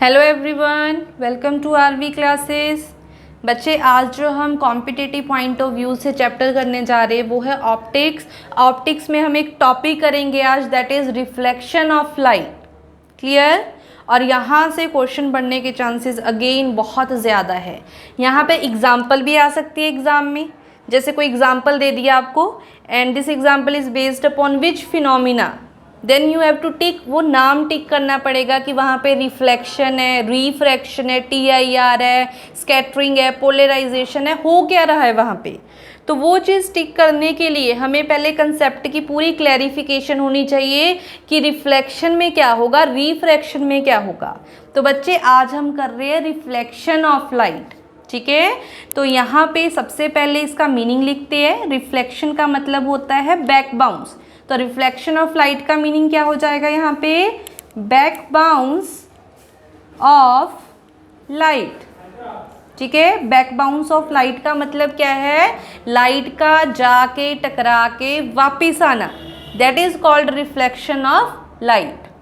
Hello everyone, welcome to RV classes. बच्चे, आज जो हम कॉम्पिटिटिव पॉइंट ऑफ व्यू से चैप्टर करने जा रहे हैं वो है ऑप्टिक्स। ऑप्टिक्स में हम एक टॉपिक करेंगे आज, that is reflection of light. Clear? और यहाँ से क्वेश्चन बनने के चांसेस अगेन बहुत ज़्यादा है। यहाँ पे एग्जाम्पल भी आ सकती है एग्ज़ाम में, जैसे कोई एग्जाम्पल दे दिया आपको, and this example is based upon which phenomena, then you have to tick, वो नाम टिक करना पड़ेगा कि वहाँ पे रिफ्लेक्शन है, रिफ्रैक्शन है, TIR है, स्कैटरिंग है, पोलराइजेशन है, हो क्या रहा है वहाँ पे। तो वो चीज़ टिक करने के लिए हमें पहले कंसेप्ट की पूरी क्लैरिफिकेशन होनी चाहिए कि रिफ्लेक्शन में क्या होगा, रिफ्रैक्शन में क्या होगा। तो बच्चे, आज हम कर रहे हैं रिफ्लेक्शन ऑफ लाइट। ठीक है, तो यहाँ पे सबसे पहले इसका मीनिंग लिखते हैं। रिफ्लेक्शन का मतलब होता है बैक बाउंस। तो रिफ्लेक्शन ऑफ लाइट का मीनिंग क्या हो जाएगा यहाँ पे? Back bounce off light. ठीक है, बैक बाउंस ऑफ लाइट का मतलब क्या है? लाइट का जाके टकरा के वापिस आना, that is called reflection of light.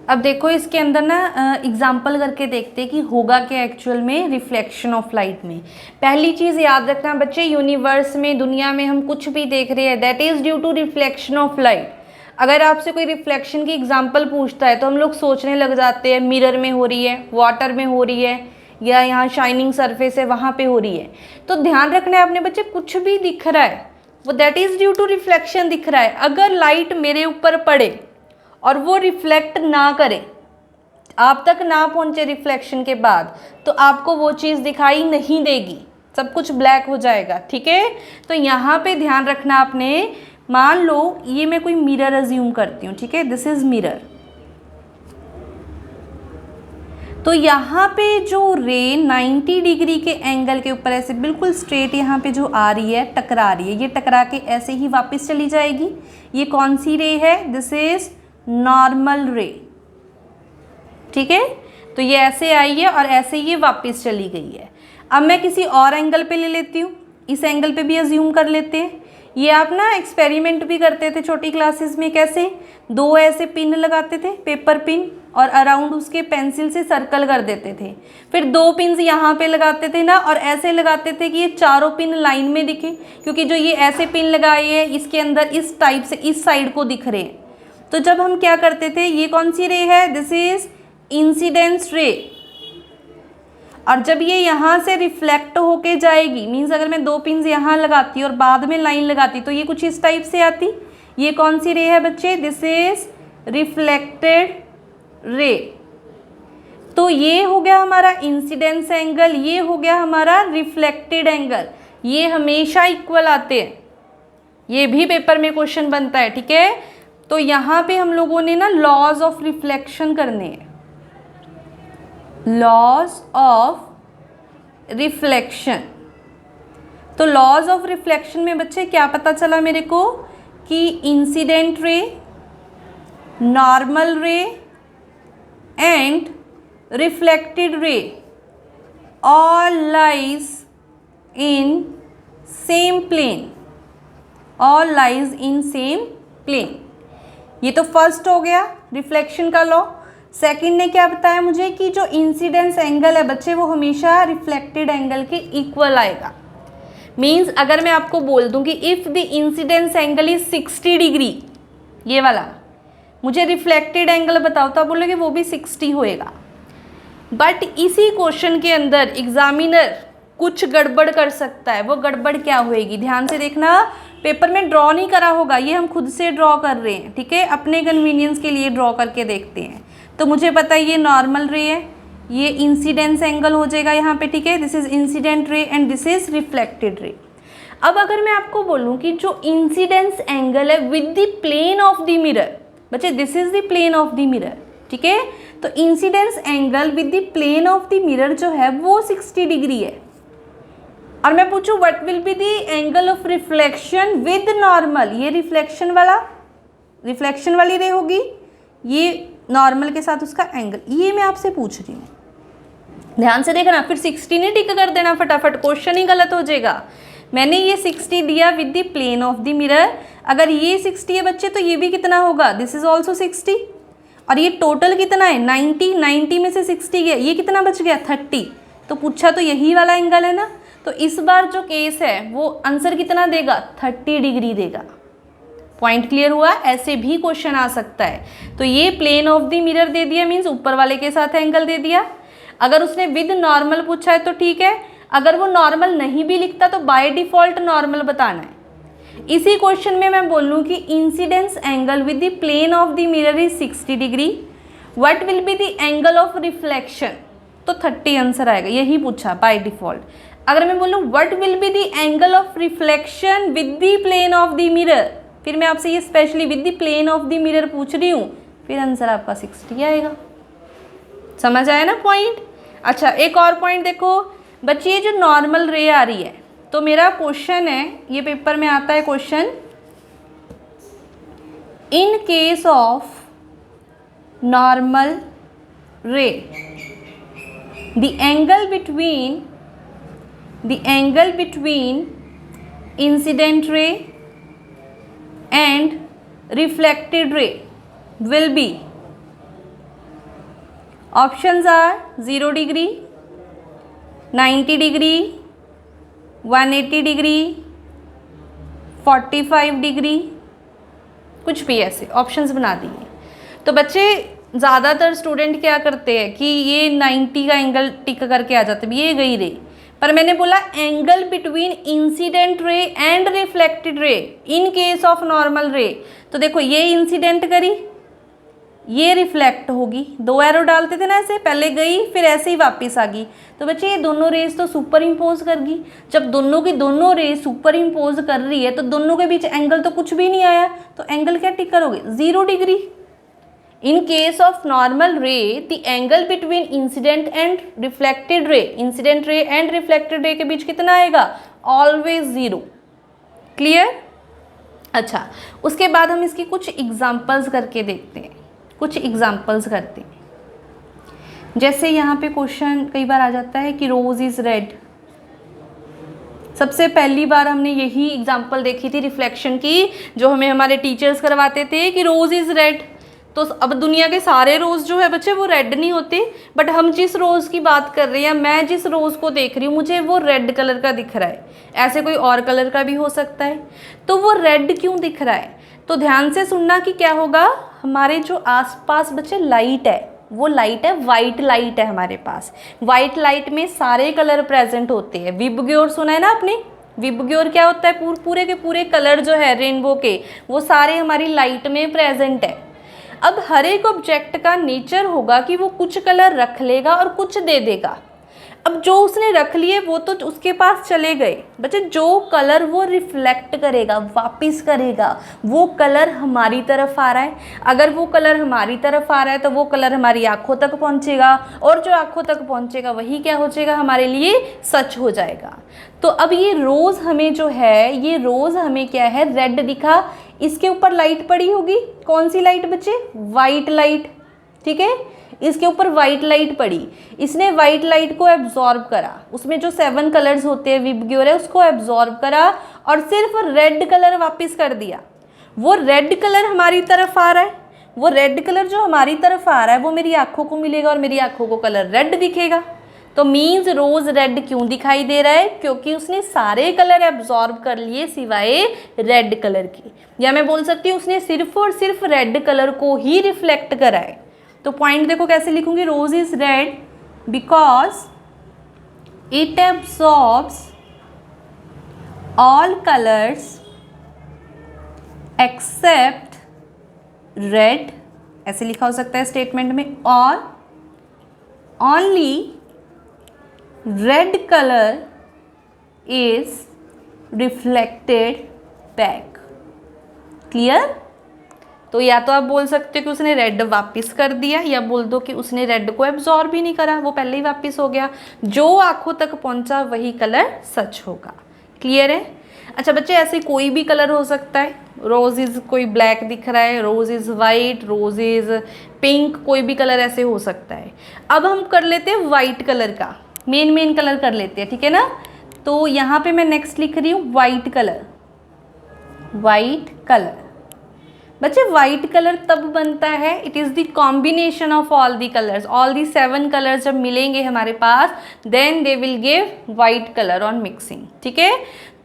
अब देखो इसके अंदर ना एग्जाम्पल करके देखते हैं कि होगा क्या एक्चुअल में रिफ्लेक्शन ऑफ लाइट में। पहली चीज़ याद रखना बच्चे, यूनिवर्स में, दुनिया में हम कुछ भी देख रहे हैं that is due to reflection of light. अगर आपसे कोई रिफ्लेक्शन की एग्जाम्पल पूछता है तो हम लोग सोचने लग जाते हैं मिरर में हो रही है, वाटर में हो रही है, या यहाँ शाइनिंग सरफेस है वहाँ पे हो रही है। तो ध्यान रखना है अपने बच्चे, कुछ भी दिख रहा है वो that is due to reflection दिख रहा है। अगर लाइट मेरे ऊपर पड़े और वो रिफ्लेक्ट ना करे, आप तक ना पहुंचे रिफ्लेक्शन के बाद, तो आपको वो चीज़ दिखाई नहीं देगी, सब कुछ ब्लैक हो जाएगा। ठीक है, तो यहाँ पे ध्यान रखना आपने। मान लो ये मैं कोई मिरर अज्यूम करती हूँ, ठीक है, दिस इज मिरर। तो यहाँ पे जो रे 90 डिग्री के एंगल के ऊपर ऐसे बिल्कुल स्ट्रेट यहाँ पे जो आ रही है, टकरा रही है, ये टकरा के ऐसे ही वापस चली जाएगी। ये कौन सी रे है? दिस इज नॉर्मल रे। ठीक है, तो ये ऐसे आई है और ऐसे ये वापस चली गई है। अब मैं किसी और एंगल पे ले लेती हूँ, इस एंगल पे भी अज्यूम कर लेते हैं। ये आप ना एक्सपेरिमेंट भी करते थे छोटी क्लासेस में, कैसे? दो ऐसे पिन लगाते थे, पेपर पिन, और अराउंड उसके पेंसिल से सर्कल कर देते थे। फिर दो पिन्स यहाँ पे लगाते थे ना, और ऐसे लगाते थे कि ये चारों पिन लाइन में दिखे, क्योंकि जो ये ऐसे पिन लगाए हैं इसके अंदर इस टाइप से इस साइड को दिख रहे हैं। तो जब हम क्या करते थे, ये कौन सी रे है? दिस इज इंसिडेंस रे। और जब ये यहाँ से रिफ्लेक्ट होके जाएगी, मीन्स अगर मैं दो पिन्स यहाँ लगाती और बाद में लाइन लगाती तो ये कुछ इस टाइप से आती। ये कौन सी रे है बच्चे? दिस इज रिफ्लेक्टेड रे। तो ये हो गया हमारा इंसिडेंस एंगल, ये हो गया हमारा रिफ्लेक्टेड एंगल। ये हमेशा इक्वल आते हैं, ये भी पेपर में क्वेश्चन बनता है। ठीक है, तो यहाँ पे हम लोगों ने ना लॉज ऑफ रिफ्लेक्शन करने हैं, लॉज ऑफ रिफ्लेक्शन। तो लॉज ऑफ रिफ्लेक्शन में बच्चे क्या पता चला मेरे को कि incident ray, normal ray and reflected ray all lies in same plane, all lies in same plane. ये तो फर्स्ट हो गया रिफ्लेक्शन का लॉ। सेकंड ने क्या बताया मुझे कि जो इंसिडेंस एंगल है बच्चे वो हमेशा रिफ्लेक्टेड एंगल के इक्वल आएगा। मींस अगर मैं आपको बोल दूं कि if the incidence angle is 60 degree, ये वाला, मुझे रिफ्लेक्टेड एंगल बताओ, तो आप बोलोगे वो भी 60 होएगा। बट इसी क्वेश्चन के अंदर एग्जामिनर कुछ गड़बड़ कर सकता है। वो गड़बड़ क्या होएगी? ध्यान से देखना, पेपर में ड्रॉ नहीं करा होगा, ये हम खुद से ड्रॉ कर रहे हैं। ठीक है, अपने कन्वीनियंस के लिए ड्रॉ करके देखते हैं। तो मुझे पता है ये नॉर्मल रे है, ये इंसिडेंस एंगल हो जाएगा यहाँ पे। ठीक है, this is incident ray and this is reflected ray. अब अगर मैं आपको बोलूँ कि जो इंसिडेंस एंगल है with the plane of the mirror, बच्चे this is the plane of the mirror. ठीक है, तो incidence angle with the plane of the mirror जो है वो 60 डिग्री है। और मैं पूछूं what will be the angle of reflection with normal, ये रिफ्लेक्शन वाली रे होगी, ये नॉर्मल के साथ उसका एंगल, ये मैं आपसे पूछ रही हूँ। ध्यान से देखना, फिर 60 नहीं टिक कर देना फटाफट, क्वेश्चन ही गलत हो जाएगा। मैंने ये 60 दिया with the plane of the mirror, अगर ये 60 है बच्चे तो ये भी कितना होगा? This is also 60। और ये टोटल कितना है 90, 90 में से 60 गया, ये कितना बच गया 30। तो पूछा तो यही वाला एंगल है ना, तो इस बार जो केस है वो आंसर कितना देगा 30 डिग्री देगा। पॉइंट क्लियर हुआ। ऐसे भी क्वेश्चन आ सकता है। तो ये प्लेन ऑफ द मिरर दे दिया, मीन्स ऊपर वाले के साथ एंगल दे दिया। अगर उसने विद नॉर्मल पूछा है तो ठीक है, अगर वो नॉर्मल नहीं भी लिखता तो बाय डिफॉल्ट नॉर्मल बताना है। इसी क्वेश्चन में मैं बोलूँ कि incidence angle with the plane of the mirror is 60 degree, what will be the angle of reflection, तो 30 आंसर आएगा, यही पूछा बाय डिफॉल्ट। अगर मैं बोलूँ what will be the angle of reflection with the plane of the mirror, फिर मैं आपसे ये specially with the plane of the mirror पूछ रही हूँ, फिर आंसर आपका 60 आएगा। समझ आया ना पॉइंट। अच्छा एक और पॉइंट देखो बच्चे, ये जो नॉर्मल रे आ रही है, तो मेरा क्वेश्चन है, ये पेपर में आता है question, in case of normal ray the angle between incident ray and reflected ray will be, options are 0 degree, 90 degree, 180 degree, 45 degree, कुछ भी ऐसे ऑप्शंस बना दिए। तो बच्चे ज़्यादातर स्टूडेंट क्या करते हैं कि ये 90 का एंगल टिक करके आ जाते हैं, ये गई रे, पर मैंने बोला angle between incident ray and reflected रे इन केस ऑफ नॉर्मल रे। तो देखो ये इंसिडेंट करी, ये रिफ्लेक्ट होगी, 2 एरो डालते थे ना ऐसे, पहले गई फिर ऐसे ही वापस आ गई। तो बच्चे ये दोनों रेज तो सुपर इम्पोज कर गई। जब दोनों की दोनों रेज सुपर इम्पोज कर रही है तो दोनों के बीच एंगल तो कुछ भी नहीं आया, तो एंगल क्या टिक करोगे 0 degree. In case of normal ray the angle between incident and reflected ray, incident ray and reflected ray के बीच कितना आएगा, ऑलवेज 0। क्लियर। अच्छा उसके बाद हम इसकी कुछ एग्जाम्पल्स करके देखते हैं, कुछ एग्जाम्पल्स करते हैं। जैसे यहाँ पे क्वेश्चन कई बार आ जाता है कि रोज इज रेड। सबसे पहली बार हमने यही एग्जाम्पल देखी थी रिफ्लेक्शन की, जो हमें हमारे टीचर्स करवाते थे कि रोज इज रेड। तो अब दुनिया के सारे रोज जो है बच्चे वो रेड नहीं होते, बट हम जिस रोज की बात कर रहे हैं, मैं जिस रोज को देख रही हूँ मुझे वो रेड कलर का दिख रहा है, ऐसे कोई और कलर का भी हो सकता है। तो वो रेड क्यों दिख रहा है, तो ध्यान से सुनना कि क्या होगा, हमारे जो आसपास बच्चे लाइट है वो लाइट है, वाइट लाइट है हमारे पास। वाइट लाइट में सारे कलर प्रेजेंट होते हैं। विबग्योर सुना है ना आपने, विबग्योर क्या होता है, पूरे के पूरे कलर जो है रेनबो के वो सारे हमारी लाइट में प्रेजेंट है। अब हर एक ऑब्जेक्ट का नेचर होगा कि वो कुछ कलर रख लेगा और कुछ दे देगा। अब जो उसने रख लिए वो तो उसके पास चले गए बच्चे, जो कलर वो रिफ्लेक्ट करेगा वापिस करेगा, वो कलर हमारी तरफ आ रहा है। अगर वो कलर हमारी तरफ आ रहा है तो वो कलर हमारी आंखों तक पहुंचेगा, और जो आंखों तक पहुंचेगा वही क्या हो जाएगा, हमारे लिए सच हो जाएगा। तो अब ये रोज़ हमें जो है, ये रोज़ हमें क्या है, रेड दिखा, इसके ऊपर लाइट पड़ी होगी, कौन सी लाइट बच्चे, वाइट लाइट। ठीक है, इसके ऊपर वाइट लाइट पड़ी, इसने वाइट लाइट को एब्जॉर्ब करा, उसमें जो 7 कलर्स होते हैं विबग्योर है उसको एब्जॉर्ब करा और सिर्फ रेड कलर वापस कर दिया। वो रेड कलर हमारी तरफ आ रहा है, वो रेड कलर जो हमारी तरफ आ रहा है वो मेरी आंखों को मिलेगा और मेरी आंखों को कलर रेड दिखेगा। तो मीन्स रोज रेड क्यों दिखाई दे रहा है, क्योंकि उसने सारे कलर एब्जॉर्ब कर लिए सिवाय रेड कलर के, या मैं बोल सकती हूँ उसने सिर्फ और सिर्फ रेड कलर को ही रिफ्लेक्ट करा है। तो पॉइंट देखो कैसे लिखूंगी, rose is red because it absorbs all colours except red, ऐसे लिखा हो सकता है स्टेटमेंट में, और only red colour is reflected back. Clear. तो या तो आप बोल सकते हो कि उसने रेड वापस कर दिया, या बोल दो कि उसने रेड को एब्जॉर्ब भी नहीं करा, वो पहले ही वापस हो गया, जो आंखों तक पहुंचा वही कलर सच होगा। क्लियर है। अच्छा बच्चे ऐसे कोई भी कलर हो सकता है, रोज इज कोई ब्लैक दिख रहा है, rose is white, rose is pink, कोई भी कलर ऐसे हो सकता है। अब हम कर लेते हैं वाइट कलर का, मेन कलर कर लेते हैं, ठीक है ना। तो यहाँ पे मैं नेक्स्ट लिख रही हूँ वाइट कलर, वाइट कलर। बच्चे वाइट कलर तब बनता है, it is the combination of all the colours, all the 7 colours जब मिलेंगे हमारे पास then they will give white colour on mixing, ठीक है।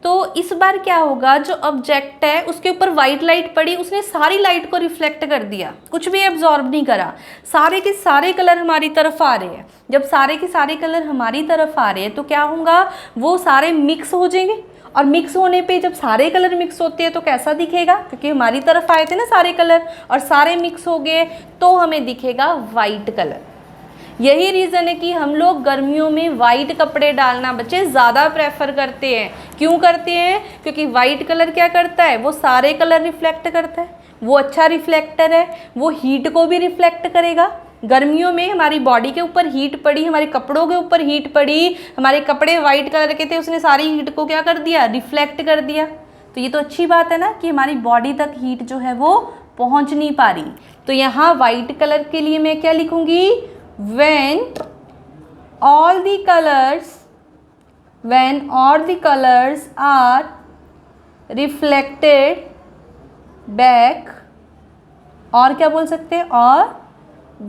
तो इस बार क्या होगा, जो ऑब्जेक्ट है उसके ऊपर वाइट लाइट पड़ी, उसने सारी लाइट को रिफ्लेक्ट कर दिया, कुछ भी एब्जॉर्ब नहीं करा, सारे के सारे कलर हमारी तरफ आ रहे हैं। जब सारे के सारे कलर हमारी तरफ आ रहे हैं तो क्या होगा, वो सारे मिक्स हो जाएंगे, और मिक्स होने पे जब सारे कलर मिक्स होते हैं तो कैसा दिखेगा, क्योंकि हमारी तरफ आए थे ना सारे कलर और सारे मिक्स हो गए तो हमें दिखेगा वाइट कलर। यही रीज़न है कि हम लोग गर्मियों में वाइट कपड़े डालना बच्चे ज़्यादा प्रेफर करते हैं। क्यों करते हैं, क्योंकि वाइट कलर क्या करता है, वो सारे कलर रिफ्लेक्ट करता है, वो अच्छा रिफ्लेक्टर है, वो हीट को भी रिफ्लेक्ट करेगा। गर्मियों में हमारी बॉडी के ऊपर हीट पड़ी, हमारे कपड़ों के ऊपर हीट पड़ी, हमारे कपड़े वाइट कलर के थे, उसने सारी हीट को क्या कर दिया, रिफ्लेक्ट कर दिया। तो ये तो अच्छी बात है ना कि हमारी बॉडी तक हीट जो है वो पहुंच नहीं पा रही। तो यहाँ वाइट कलर के लिए मैं क्या लिखूंगी, when all the colors are reflected back, और क्या बोल सकते हैं, और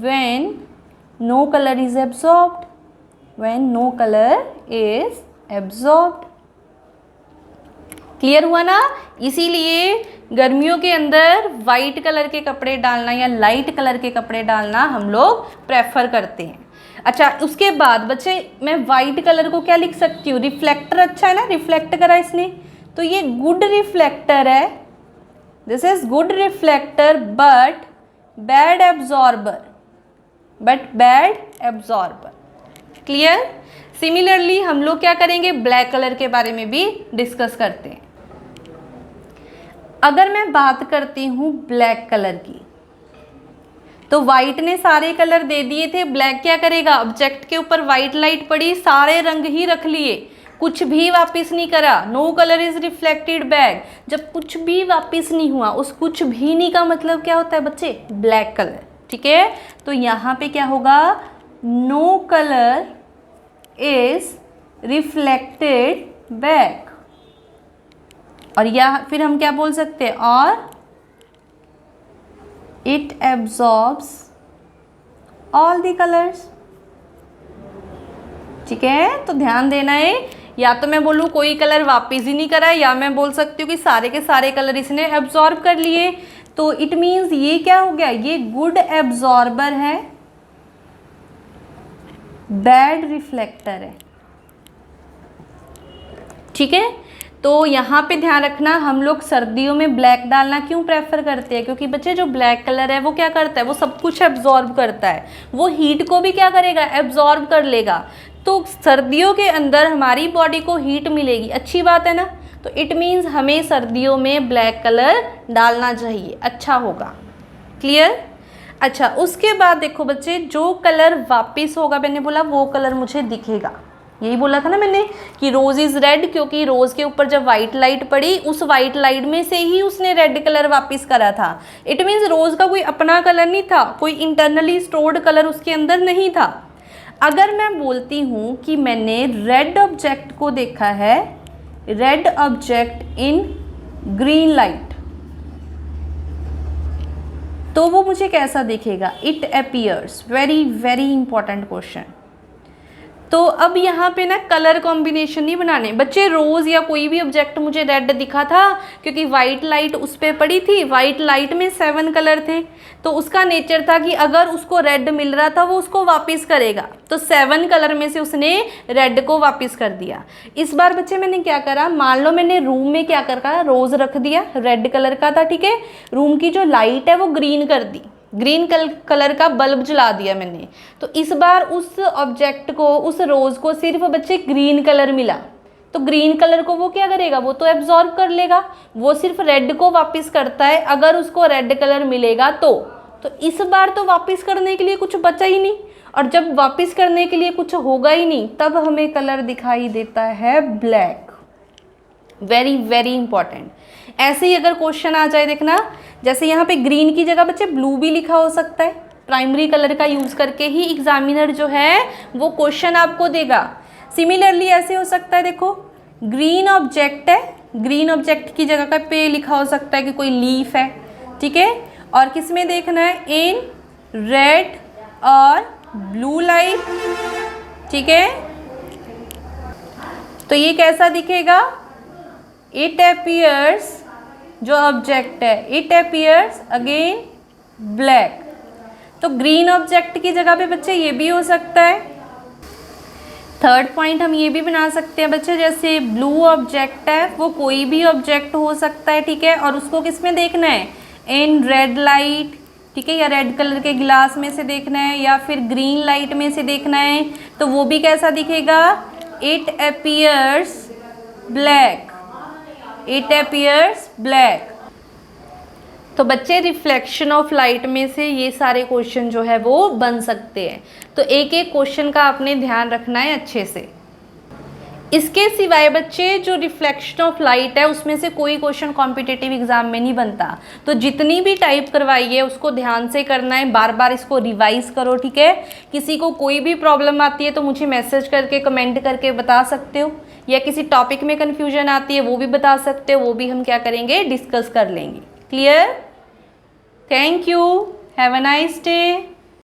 when no color is absorbed, when no color is absorbed। Clear हुआ ना। इसीलिए गर्मियों के अंदर वाइट कलर के कपड़े डालना या लाइट कलर के कपड़े डालना हम लोग प्रेफर करते हैं। अच्छा, उसके बाद बच्चे मैं वाइट कलर को क्या लिख सकती हूँ, रिफ्लेक्टर, अच्छा है ना, रिफ्लेक्ट करा इसने, तो ये गुड रिफ्लेक्टर है, this is good reflector but bad absorber, clear. Similarly हम लोग क्या करेंगे, ब्लैक कलर के बारे में भी डिस्कस करते हैं। अगर मैं बात करती हूँ ब्लैक कलर की, तो वाइट ने सारे कलर दे दिए थे, ब्लैक क्या करेगा, ऑब्जेक्ट के ऊपर वाइट लाइट पड़ी, सारे रंग ही रख लिए, कुछ भी वापस नहीं करा, no colour is reflected back. जब कुछ भी वापस नहीं हुआ, उस कुछ भी नहीं का मतलब क्या होता है बच्चे, ब्लैक कलर, ठीक है। तो यहाँ पे क्या होगा, no colour is reflected back, और या फिर हम क्या बोल सकते हैं, और it absorbs all the colours, ठीक है। तो ध्यान देना है, या तो मैं बोलूँ कोई कलर वापस ही नहीं करा, या मैं बोल सकती हूँ कि सारे के सारे कलर इसने एब्जॉर्ब कर लिए। तो इट मीन्स ये क्या हो गया, ये गुड एब्जॉर्बर है, बैड रिफ्लेक्टर है, ठीक है। तो यहाँ पे ध्यान रखना, हम लोग सर्दियों में ब्लैक डालना क्यों प्रेफर करते हैं, क्योंकि बच्चे जो ब्लैक कलर है वो क्या करता है, वो सब कुछ एब्जॉर्ब करता है, वो हीट को भी क्या करेगा, एब्जॉर्ब कर लेगा। तो सर्दियों के अंदर हमारी बॉडी को हीट मिलेगी, अच्छी बात है ना। तो इट मीन्स हमें सर्दियों में ब्लैक कलर डालना चाहिए, अच्छा होगा, क्लियर। अच्छा, उसके बाद देखो बच्चे, जो कलर वापस होगा, मैंने बोला वो कलर मुझे दिखेगा, यही बोला था ना मैंने कि रोज़ इज़ रेड, क्योंकि रोज़ के ऊपर जब वाइट लाइट पड़ी, उस वाइट लाइट में से ही उसने रेड कलर वापस करा था। इट मीन्स रोज़ का कोई अपना कलर नहीं था, कोई इंटरनली स्टोर्ड कलर उसके अंदर नहीं था। अगर मैं बोलती हूँ कि मैंने रेड ऑब्जेक्ट को देखा है, red object in green light, तो वो मुझे कैसा दिखेगा, it appears, very very important question. तो अब यहाँ पे ना कलर कॉम्बिनेशन नहीं बनाने बच्चे, रोज़ या कोई भी ऑब्जेक्ट मुझे रेड दिखा था क्योंकि वाइट लाइट उस पर पड़ी थी, वाइट लाइट में 7 कलर थे, तो उसका नेचर था कि अगर उसको रेड मिल रहा था वो उसको वापस करेगा, तो 7 कलर में से उसने रेड को वापस कर दिया। इस बार बच्चे मैंने क्या करा, मान लो मैंने रूम में क्या करा, रोज़ रख दिया, रेड कलर का था, ठीक है, रूम की जो लाइट है वो ग्रीन कर दी, ग्रीन कलर का बल्ब जला दिया मैंने। तो इस बार उस ऑब्जेक्ट को, उस रोज़ को सिर्फ बच्चे ग्रीन कलर मिला, तो ग्रीन कलर को वो क्या करेगा, वो तो एब्जॉर्ब कर लेगा, वो सिर्फ रेड को वापस करता है अगर उसको रेड कलर मिलेगा तो इस बार तो वापस करने के लिए कुछ बचा ही नहीं, और जब वापस करने के लिए कुछ होगा ही नहीं तब हमें कलर दिखाई देता है ब्लैक। Very very important. ऐसे ही अगर क्वेश्चन आ जाए, देखना, जैसे यहाँ पे ग्रीन की जगह बच्चे ब्लू भी लिखा हो सकता है, प्राइमरी कलर का यूज़ करके ही एग्जामिनर जो है वो क्वेश्चन आपको देगा। सिमिलरली ऐसे हो सकता है, देखो ग्रीन ऑब्जेक्ट है, ग्रीन ऑब्जेक्ट की जगह पे लिखा हो सकता है कि कोई लीफ है, ठीक है। और किस में देखना है, इन रेड और ब्लू लाइट, ठीक है। तो ये कैसा दिखेगा, इट अपीयर्स, जो ऑब्जेक्ट है इट अपीयर्स अगेन ब्लैक। तो ग्रीन ऑब्जेक्ट की जगह पे बच्चे ये भी हो सकता है। थर्ड पॉइंट हम ये भी बना सकते हैं बच्चे, जैसे ब्लू ऑब्जेक्ट है वो कोई भी ऑब्जेक्ट हो सकता है, ठीक है। और उसको किस में देखना है, इन रेड लाइट, ठीक है, या रेड कलर के गिलास में से देखना है या फिर ग्रीन लाइट में से देखना है, तो वो भी कैसा दिखेगा, it appears black, it appears black. तो बच्चे रिफ्लेक्शन ऑफ लाइट में से ये सारे क्वेश्चन जो है वो बन सकते हैं। तो एक एक क्वेश्चन का आपने ध्यान रखना है अच्छे से। इसके सिवाय बच्चे जो रिफ्लेक्शन ऑफ लाइट है उसमें से कोई क्वेश्चन कॉम्पिटिटिव एग्जाम में नहीं बनता। तो जितनी भी टाइप करवाई है उसको ध्यान से करना है, बार बार इसको रिवाइज करो, ठीक है। किसी को कोई भी प्रॉब्लम आती है तो मुझे मैसेज करके कमेंट करके बता सकते हो, या किसी टॉपिक में कन्फ्यूजन आती है वो भी बता सकते हो, वो भी हम क्या करेंगे, डिस्कस कर लेंगे। Clear? Thank you, have a nice day.